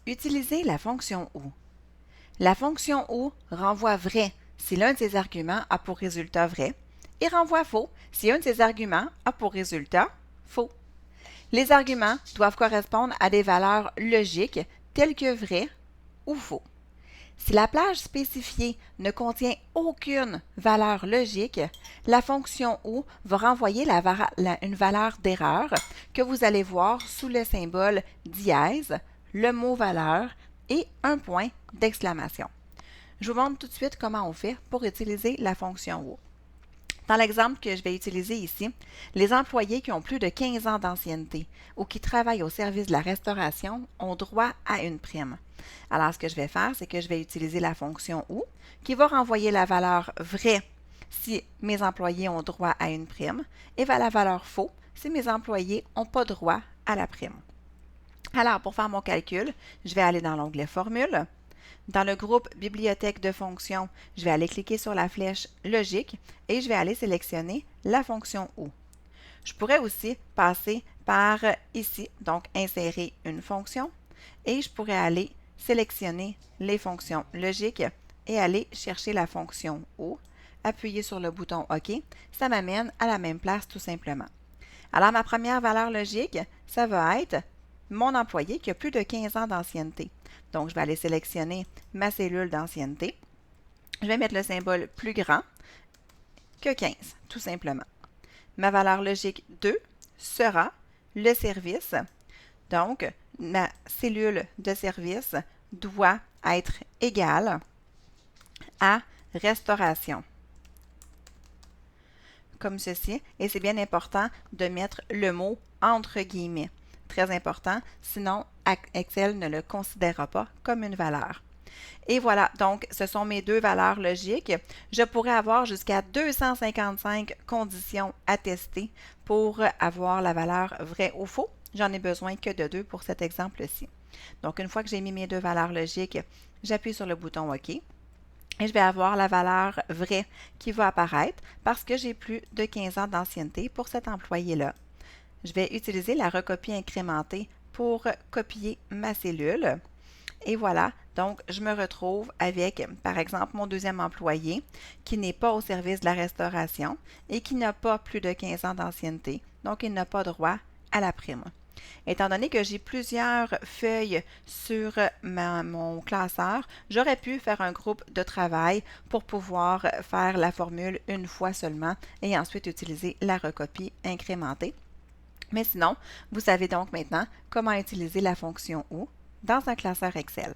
Utilisez la fonction OU. La fonction OU renvoie vrai si l'un de ses arguments a pour résultat vrai et renvoie faux si un de ses arguments a pour résultat faux. Les arguments doivent correspondre à des valeurs logiques telles que vrai ou faux. Si la plage spécifiée ne contient aucune valeur logique, la fonction OU va renvoyer une valeur d'erreur que vous allez voir sous le symbole dièse, le mot valeur et un point d'exclamation. Je vous montre tout de suite comment on fait pour utiliser la fonction OU. Dans l'exemple que je vais utiliser ici, les employés qui ont plus de 15 ans d'ancienneté ou qui travaillent au service de la restauration ont droit à une prime. Alors, ce que je vais faire, c'est que je vais utiliser la fonction OU qui va renvoyer la valeur vrai si mes employés ont droit à une prime et la valeur faux si mes employés n'ont pas droit à la prime. Alors, pour faire mon calcul, je vais aller dans l'onglet Formule. Dans le groupe Bibliothèque de fonctions, je vais aller cliquer sur la flèche Logique et je vais aller sélectionner la fonction OU. Je pourrais aussi passer par ici, donc insérer une fonction, et je pourrais aller sélectionner les fonctions logiques et aller chercher la fonction OU, appuyer sur le bouton OK, ça m'amène à la même place tout simplement. Alors ma première valeur logique, ça va être mon employé qui a plus de 15 ans d'ancienneté. Donc, je vais aller sélectionner ma cellule d'ancienneté. Je vais mettre le symbole plus grand que 15, tout simplement. Ma valeur logique 2 sera le service. Donc, ma cellule de service doit être égale à restauration. Comme ceci, et c'est bien important de mettre le mot entre guillemets. Très important, sinon Excel ne le considérera pas comme une valeur. Et voilà, donc ce sont mes deux valeurs logiques. Je pourrais avoir jusqu'à 255 conditions à tester pour avoir la valeur vrai ou faux. J'en ai besoin que de 2 pour cet exemple-ci. Donc une fois que j'ai mis mes deux valeurs logiques, j'appuie sur le bouton OK. Et je vais avoir la valeur vraie qui va apparaître parce que j'ai plus de 15 ans d'ancienneté pour cet employé-là. Je vais utiliser la recopie incrémentée pour copier ma cellule. Et voilà, donc je me retrouve avec, par exemple, mon deuxième employé qui n'est pas au service de la restauration et qui n'a pas plus de 15 ans d'ancienneté. Donc, il n'a pas droit à la prime. Étant donné que j'ai plusieurs feuilles sur mon classeur, j'aurais pu faire un groupe de travail pour pouvoir faire la formule une fois seulement et ensuite utiliser la recopie incrémentée. Mais sinon, vous savez donc maintenant comment utiliser la fonction OU dans un classeur Excel.